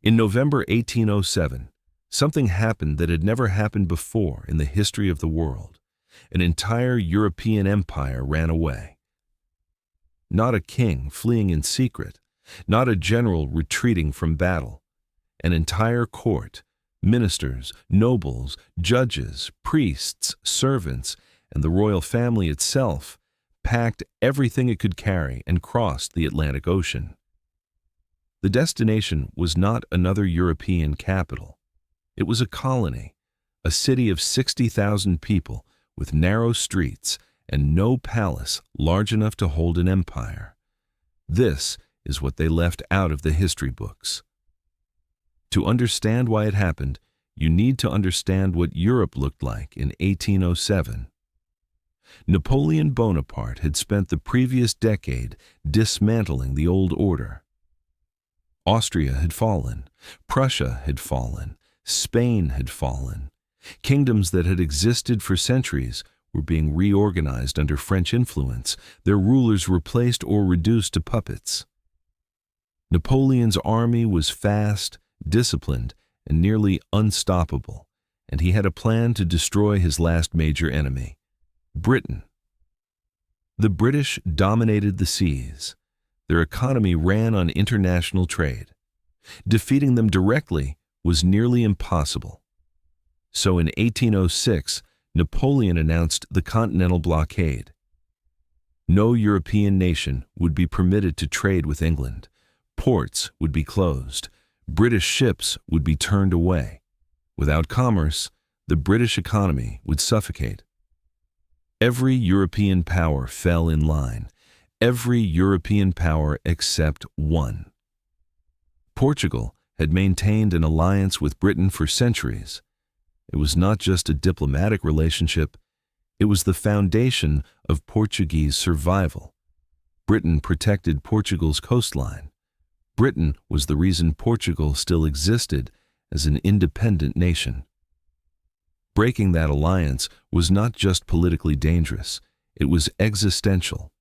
In November 1807, something happened that had never happened before in the history of the world. An entire European empire ran away. Not a king fleeing in secret, not a general retreating from battle. An entire court, ministers, nobles, judges, priests, servants, and the royal family itself packed everything it could carry and crossed the Atlantic Ocean. The destination was not another European capital. It was a colony, a city of 60,000 people with narrow streets and no palace large enough to hold an empire. This is what they left out of the history books. To understand why it happened, you need to understand what Europe looked like in 1807. Napoleon Bonaparte had spent the previous decade dismantling the old order. Austria had fallen, Prussia had fallen, Spain had fallen. Kingdoms that had existed for centuries were being reorganized under French influence, their rulers replaced or reduced to puppets. Napoleon's army was fast, disciplined, and nearly unstoppable, and he had a plan to destroy his last major enemy, Britain. The British dominated the seas. Their economy ran on international trade. Defeating them directly was nearly impossible. So in 1806, Napoleon announced the Continental Blockade. No European nation would be permitted to trade with England. Ports would be closed. British ships would be turned away. Without commerce, the British economy would suffocate. Every European power fell in line. Every European power except one. Portugal had maintained an alliance with Britain for centuries. It was not just a diplomatic relationship, it was the foundation of Portuguese survival. Britain protected Portugal's coastline. Britain was the reason Portugal still existed as an independent nation. Breaking that alliance was not just politically dangerous, it was existential.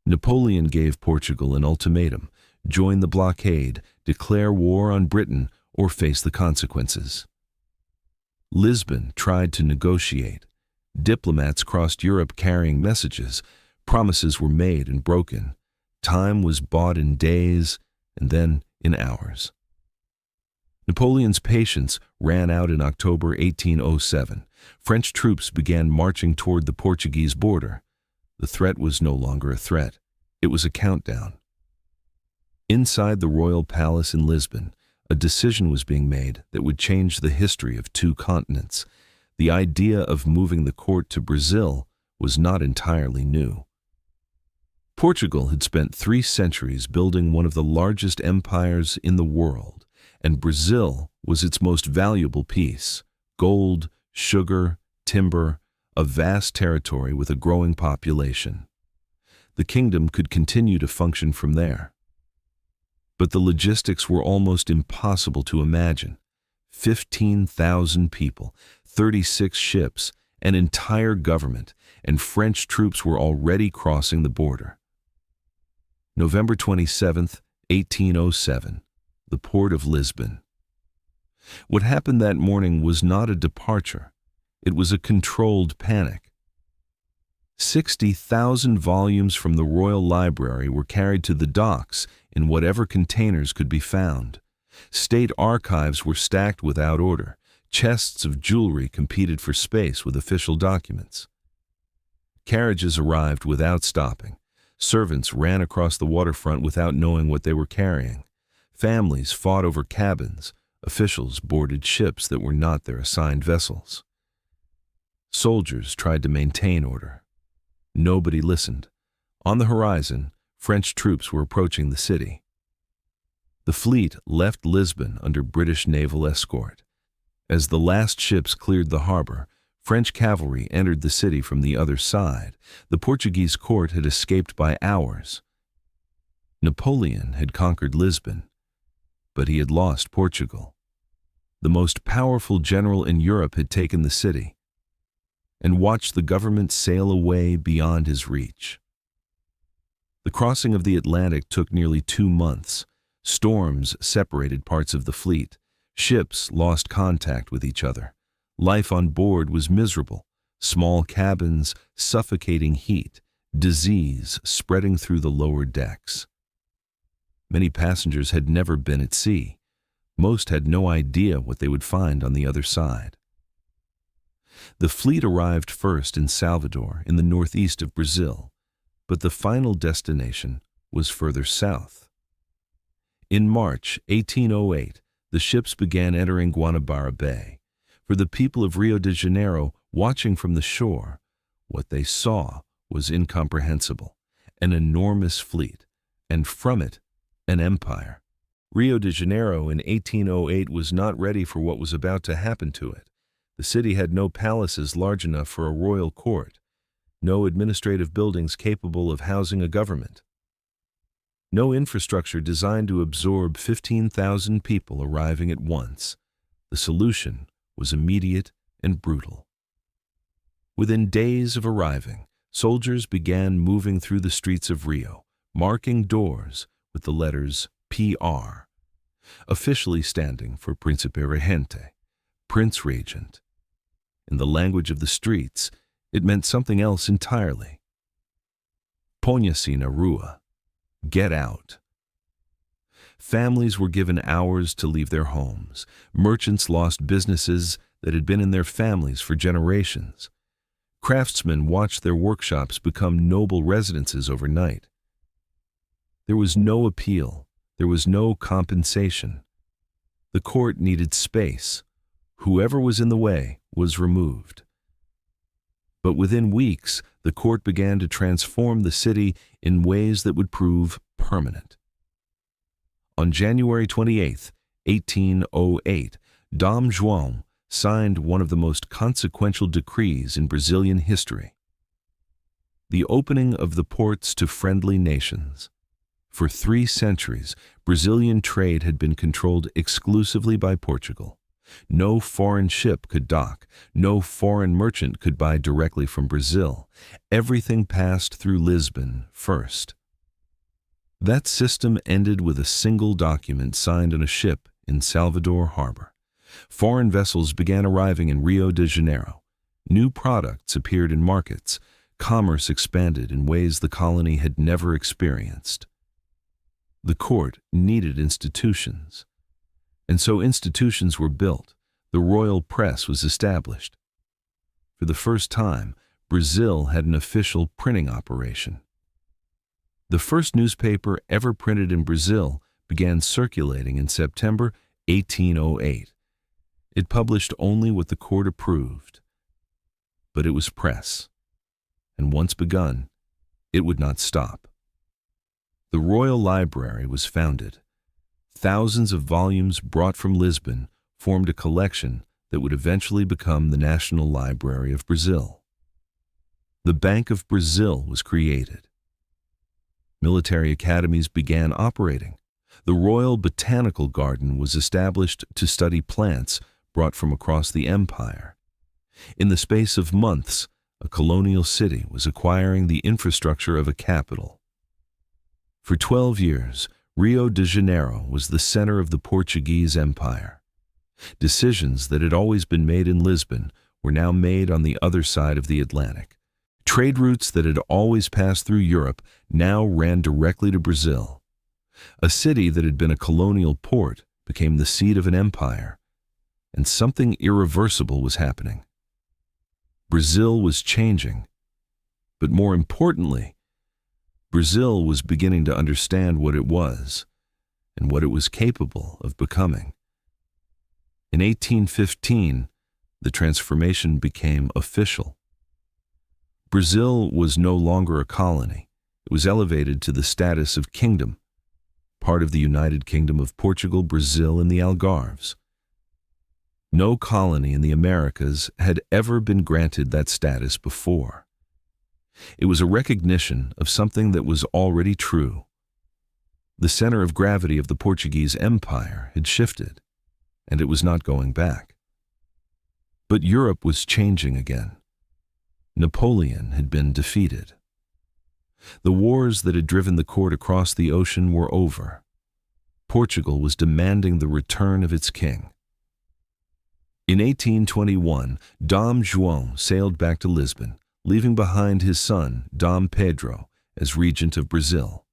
Napoleon gave Portugal an ultimatum: join the blockade, declare war on Britain, or face the consequences. Lisbon tried to negotiate. Diplomats crossed Europe carrying messages. Promises were made and broken. Time was bought in days and then in hours. Napoleon's patience ran out in October 1807. French troops began marching toward the Portuguese border. The threat was no longer a threat. It was a countdown. Inside the royal palace in Lisbon, a decision was being made that would change the history of two continents. The idea of moving the court to Brazil was not entirely new. Portugal had spent 3 centuries building one of the largest empires in the world, and Brazil was its most valuable piece: gold, sugar, timber, a vast territory with a growing population. The kingdom could continue to function from there. But the logistics were almost impossible to imagine. 15,000 people, 36 ships, an entire government, and French troops were already crossing the border. November 27, 1807, the port of Lisbon. What happened that morning was not a departure. It was a controlled panic. 60,000 volumes from the Royal Library were carried to the docks in whatever containers could be found. State archives were stacked without order. Chests of jewelry competed for space with official documents. Carriages arrived without stopping. Servants ran across the waterfront without knowing what they were carrying. Families fought over cabins. Officials boarded ships that were not their assigned vessels. Soldiers tried to maintain order. Nobody listened. On the horizon, French troops were approaching the city. The fleet left Lisbon under British naval escort. As the last ships cleared the harbor, French cavalry entered the city from the other side. The Portuguese court had escaped by hours. Napoleon had conquered Lisbon, but he had lost Portugal. The most powerful general in Europe had taken the city and watched the government sail away beyond his reach. The crossing of the Atlantic took nearly 2 months. Storms separated parts of the fleet. Ships lost contact with each other. Life on board was miserable. Small cabins, suffocating heat, disease spreading through the lower decks. Many passengers had never been at sea. Most had no idea what they would find on the other side. The fleet arrived first in Salvador, in the northeast of Brazil, but the final destination was further south. In March 1808, the ships began entering Guanabara Bay. For the people of Rio de Janeiro, watching from the shore, what they saw was incomprehensible: an enormous fleet, and from it, an empire. Rio de Janeiro in 1808 was not ready for what was about to happen to it. The city had no palaces large enough for a royal court, no administrative buildings capable of housing a government, no infrastructure designed to absorb 15,000 people arriving at once. The solution was immediate and brutal. Within days of arriving, soldiers began moving through the streets of Rio, marking doors with the letters PR, officially standing for Príncipe Regente, Prince Regent. In the language of the streets, it meant something else entirely. Póngase na rua, get out. Families were given hours to leave their homes. Merchants lost businesses that had been in their families for generations. Craftsmen watched their workshops become noble residences overnight. There was no appeal. There was no compensation. The court needed space. Whoever was in the way was removed. But within weeks, the court began to transform the city in ways that would prove permanent. On January 28, 1808, Dom João signed one of the most consequential decrees in Brazilian history: the opening of the ports to friendly nations. For 3 centuries, Brazilian trade had been controlled exclusively by Portugal. No foreign ship could dock. No foreign merchant could buy directly from Brazil. Everything passed through Lisbon first. That system ended with a single document signed on a ship in Salvador Harbor. Foreign vessels began arriving in Rio de Janeiro. New products appeared in markets. Commerce expanded in ways the colony had never experienced. The court needed institutions. And so institutions were built. The royal press was established. For the first time, Brazil had an official printing operation. The first newspaper ever printed in Brazil began circulating in September 1808. It published only what the court approved. But it was press. And once begun, it would not stop. The Royal Library was founded. Thousands of volumes brought from Lisbon formed a collection that would eventually become the National Library of Brazil. The Bank of Brazil was created. Military academies began operating. The Royal Botanical Garden was established to study plants brought from across the empire. In the space of months, a colonial city was acquiring the infrastructure of a capital. For 12 years, Rio de Janeiro was the center of the Portuguese Empire. Decisions that had always been made in Lisbon were now made on the other side of the Atlantic. Trade routes that had always passed through Europe now ran directly to Brazil. A city that had been a colonial port became the seat of an empire, and something irreversible was happening. Brazil was changing, but more importantly, Brazil was beginning to understand what it was and what it was capable of becoming. In 1815, the transformation became official. Brazil was no longer a colony. It was elevated to the status of kingdom, part of the United Kingdom of Portugal, Brazil, and the Algarves. No colony in the Americas had ever been granted that status before. It was a recognition of something that was already true. The center of gravity of the Portuguese Empire had shifted, and it was not going back. But Europe was changing again. Napoleon had been defeated. The wars that had driven the court across the ocean were over. Portugal was demanding the return of its king. In 1821, Dom João sailed back to Lisbon, leaving behind his son, Dom Pedro, as regent of Brazil.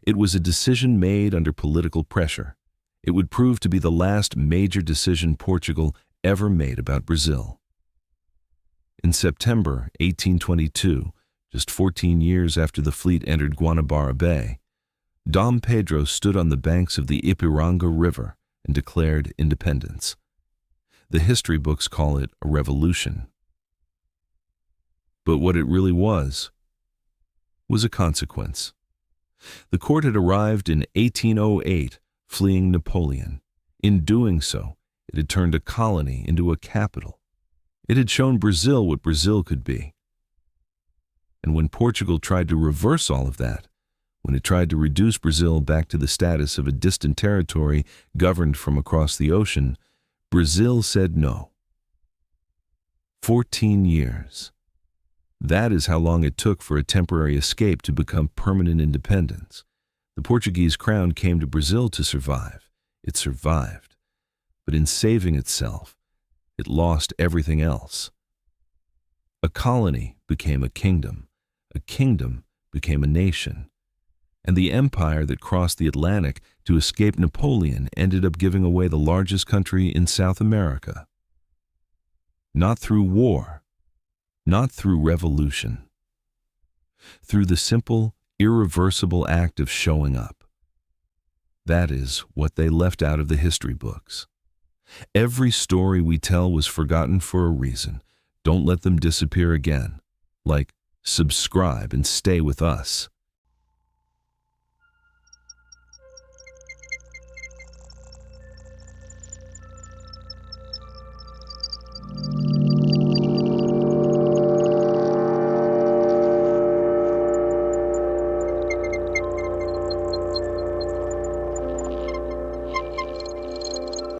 It was a decision made under political pressure. It would prove to be the last major decision Portugal ever made about Brazil. In September 1822, just 14 years after the fleet entered Guanabara Bay, Dom Pedro stood on the banks of the Ipiranga River and declared independence. The history books call it a revolution. But what it really was a consequence. The court had arrived in 1808, fleeing Napoleon. In doing so, it had turned a colony into a capital. It had shown Brazil what Brazil could be. And when Portugal tried to reverse all of that, when it tried to reduce Brazil back to the status of a distant territory governed from across the ocean, Brazil said no. 14 years. That is how long it took for a temporary escape to become permanent independence. The Portuguese crown came to Brazil to survive. It survived. But in saving itself, it lost everything else. A colony became a kingdom became a nation. And the empire that crossed the Atlantic to escape Napoleon ended up giving away the largest country in South America. Not through war, not through revolution. Through the simple, irreversible act of showing up. That is what they left out of the history books. Every story we tell was forgotten for a reason. Don't let them disappear again. Like, subscribe and stay with us.